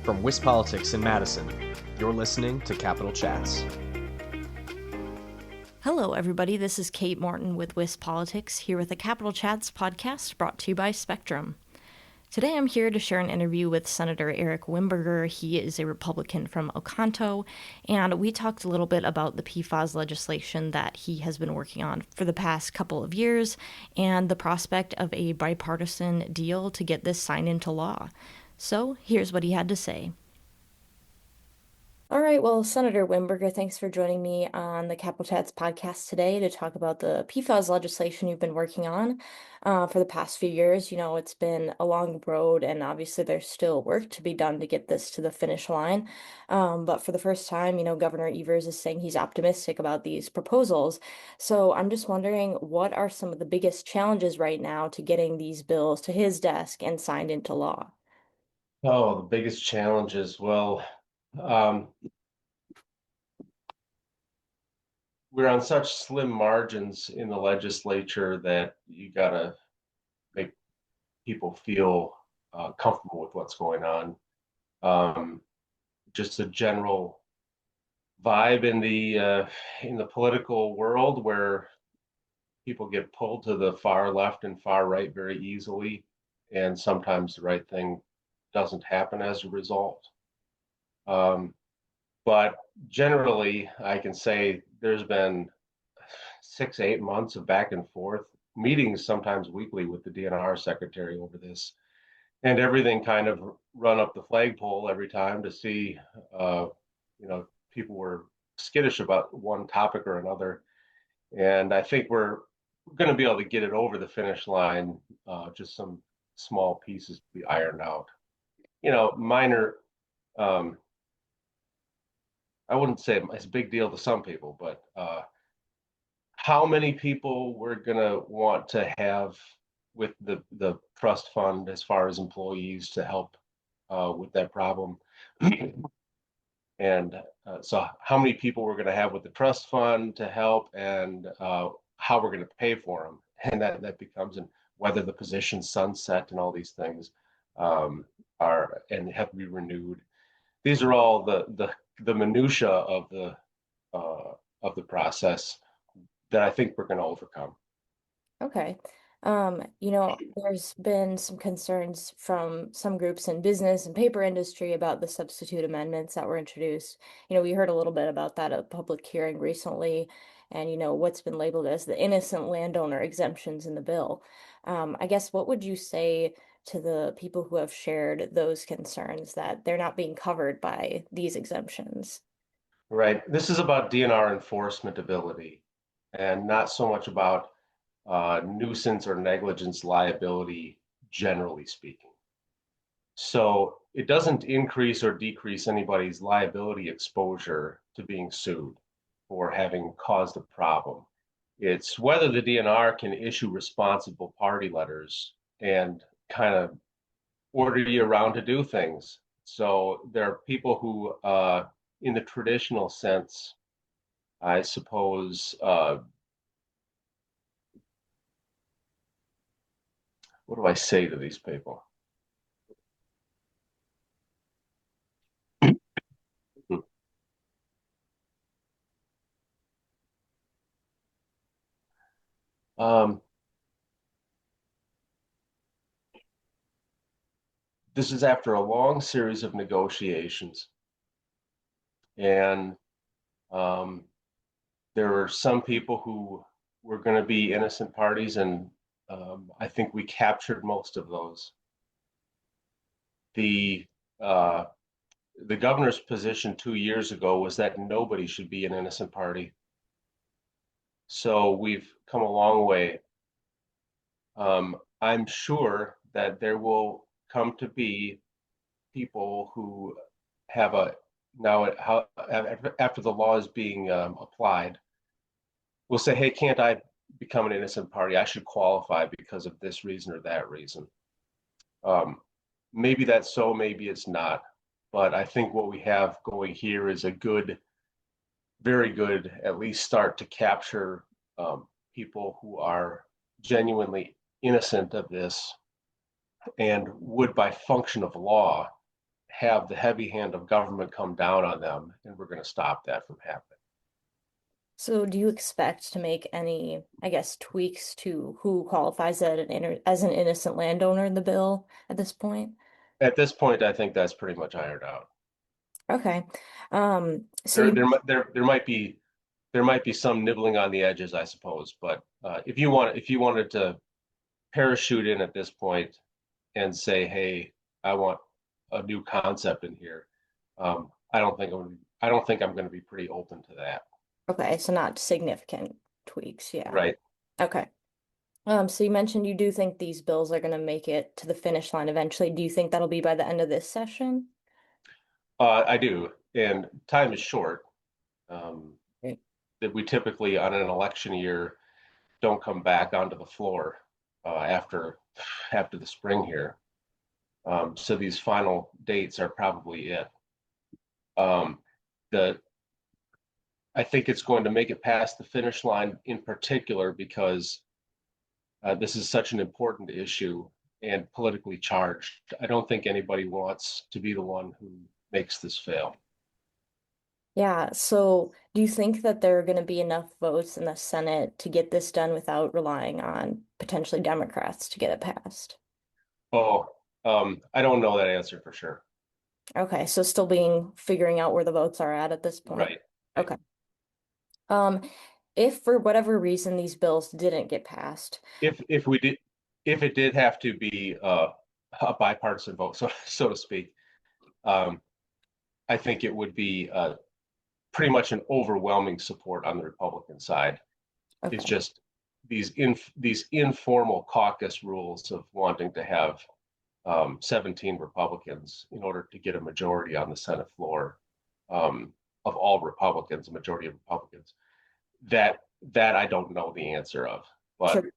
From WisPolitics in Madison, you're listening to Capital Chats. Hello, everybody. This is Kate Morton with WisPolitics, here with the Capital Chats podcast brought to you by Spectrum. Today I'm here to share an interview with Senator Eric Wimberger. He is a Republican from Oconto, and we talked a little bit about the PFAS legislation that he has been working on for the past couple of years and the prospect of a bipartisan deal to get this signed into law. So here's what he had to say. All right, well, Senator Wimberger, thanks for joining me on the Capital Chats podcast today to talk about the PFAS legislation you've been working on for the past few years. You know, it's been a long road, and obviously there's still work to be done to get this to the finish line. But for the first time, you know, Governor Evers is saying he's optimistic about these proposals. So I'm just wondering, what are some of the biggest challenges right now to getting these bills to his desk and signed into law? Oh, the biggest challenges. Well, we're on such slim margins in the legislature that you got to make people feel comfortable with what's going on. Just a general vibe in the political world where people get pulled to the far left and far right very easily, and sometimes the right thing doesn't happen as a result. But generally, I can say there's been 6, 8 months of back and forth meetings, sometimes weekly, with the DNR secretary over this, and everything kind of run up the flagpole every time to see, people were skittish about one topic or another, and I think we're going to be able to get it over the finish line. Just some small pieces to be ironed out. Minor. I wouldn't say it's a big deal to some people, but how many people we're gonna want to have with the trust fund as far as employees to help with that problem, and so how many people we're gonna have with the trust fund to help, and how we're gonna pay for them, and that becomes, and whether the positions sunset and all these things are and have to be renewed. These are all the minutia of the process that I think we're going to overcome. Okay. There's been some concerns from some groups in business and paper industry about the substitute amendments that were introduced. You know, we heard a little bit about that at a public hearing recently, and what's been labeled as the innocent landowner exemptions in the bill. I guess, what would you say to the people who have shared those concerns that they're not being covered by these exemptions? Right. This is about DNR enforcement ability, and not so much about nuisance or negligence liability, generally speaking. So it doesn't increase or decrease anybody's liability exposure to being sued for having caused a problem. It's whether the DNR can issue responsible party letters and kind of order you around to do things. So there are people who, in the traditional sense, I suppose, what do I say to these people? This is after a long series of negotiations, and there were some people who were going to be innocent parties, and I think we captured most of those. The uh, the governor's position 2 years ago was that nobody should be an innocent party. So we've come a long way. I'm sure that there will come to be people who have a now how after the law is being applied, will say, "Hey, can't I become an innocent party? I should qualify because of this reason or that reason." Maybe that's so, maybe it's not. But I think what we have going here is a good, very good, at least start to capture people who are genuinely innocent of this and would, by function of law, have the heavy hand of government come down on them, and we're going to stop that from happening. So do you expect to make any, I guess, tweaks to who qualifies as an innocent landowner in the bill at this point? At this point, I think that's pretty much ironed out. Okay. So There, you, there, there might be some nibbling on the edges, I suppose. But if you wanted to parachute in at this point and say, "Hey, I want a new concept in here," I don't think I'm going to be pretty open to that. okay, so not significant tweaks, yeah. Right. Okay. So you mentioned you do think these bills are going to make it to the finish line eventually. Do you think that'll be by the end of this session? I do, and time is short. Um, Right. that we typically, on an election year, don't come back onto the floor after the spring here. So these final dates are probably it. Um, the I think it's going to make it past the finish line in particular because this is such an important issue and politically charged. I don't think anybody wants to be the one who makes this fail. Yeah, so do you think that there are going to be enough votes in the Senate to get this done without relying on potentially Democrats to get it passed? Oh, I don't know that answer for sure. Okay, so still figuring out where the votes are at this point. Right. Okay. Um, if for whatever reason these bills didn't get passed, If we did, if it did have to be a bipartisan vote, so to speak, um, I think it would be pretty much an overwhelming support on the Republican side. It's okay, just these informal caucus rules of wanting to have 17 Republicans in order to get a majority on the Senate floor of all Republicans, a majority of Republicans. That I don't know the answer of, but sure.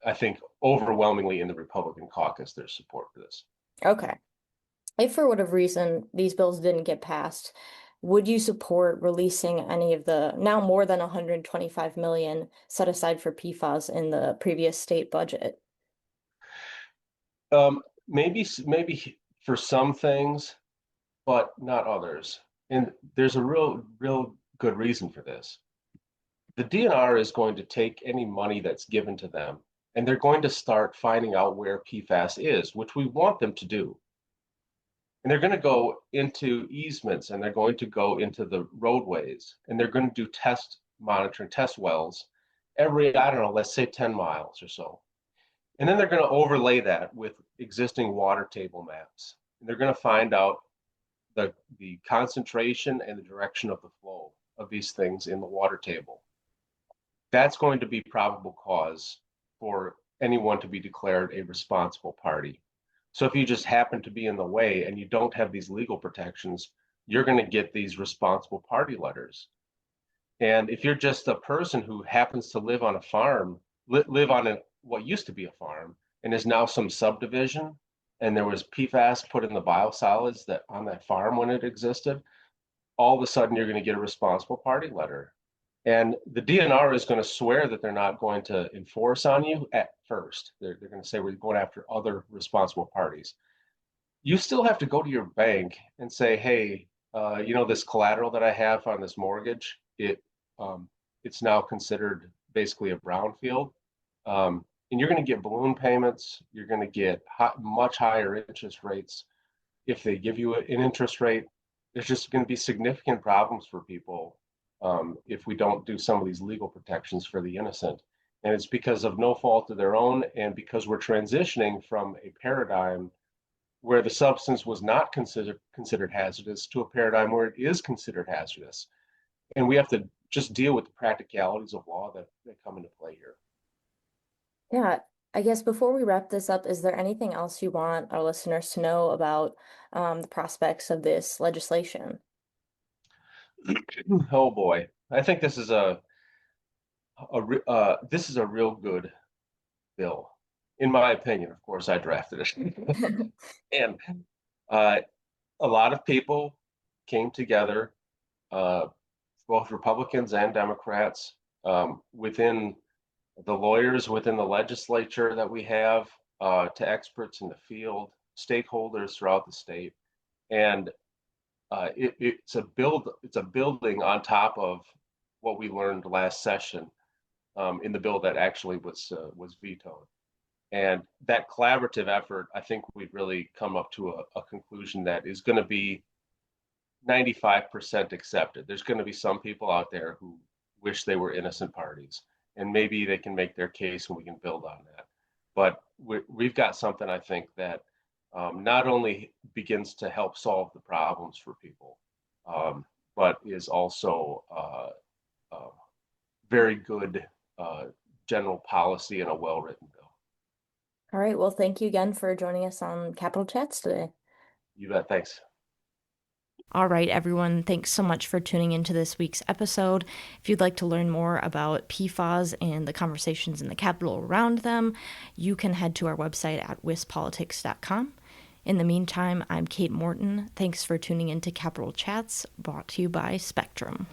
I think overwhelmingly in the Republican caucus there's support for this. Okay. If for whatever reason these bills didn't get passed, would you support releasing any of the now more than 125 million set aside for PFAS in the previous state budget? Maybe for some things, but not others. And there's a real good reason for this. The DNR is going to take any money that's given to them, and they're going to start finding out where PFAS is, which we want them to do. And they're going to go into easements, and they're going to go into the roadways, and they're going to do test monitoring, test wells every, I don't know, let's say 10 miles or so. And then they're going to overlay that with existing water table maps. And they're going to find out the concentration and the direction of the flow of these things in the water table. That's going to be probable cause for anyone to be declared a responsible party. So if you just happen to be in the way and you don't have these legal protections, you're going to get these responsible party letters. And if you're just a person who happens to live on a farm, live on what used to be a farm and is now some subdivision, and there was PFAS put in the biosolids that on that farm when it existed, all of a sudden you're going to get a responsible party letter. And the DNR is going to swear that they're not going to enforce on you at first. They're going to say we're going after other responsible parties. You still have to go to your bank and say, hey, this collateral that I have on this mortgage, it's now considered basically a brownfield. And you're going to get balloon payments. You're going to get much higher interest rates. If they give you an interest rate, there's just going to be significant problems for people if we don't do some of these legal protections for the innocent. And it's because of no fault of their own, and because we're transitioning from a paradigm where the substance was not considered hazardous to a paradigm where it is considered hazardous. And we have to just deal with the practicalities of law that come into play here. Yeah, I guess before we wrap this up, is there anything else you want our listeners to know about the prospects of this legislation? Oh boy, I think this is this is a real good bill, in my opinion. Of course, I drafted it, and a lot of people came together, both Republicans and Democrats, within the lawyers within the legislature that we have, to experts in the field, stakeholders throughout the state. And it's a building on top of what we learned last session in the bill that actually was vetoed. And that collaborative effort, I think we've really come up to a conclusion that is going to be 95% accepted. There's going to be some people out there who wish they were innocent parties, and maybe they can make their case and we can build on that. But we've got something, I think, that not only begins to help solve the problems for people, but is also very good general policy and a well-written bill. All right. Well, thank you again for joining us on Capital Chats today. You bet. Thanks. All right, everyone, thanks so much for tuning into this week's episode. If you'd like to learn more about PFAS and the conversations in the Capitol around them, you can head to our website at wispolitics.com. In the meantime, I'm Kate Morton. Thanks for tuning into Capitol Chats, brought to you by Spectrum.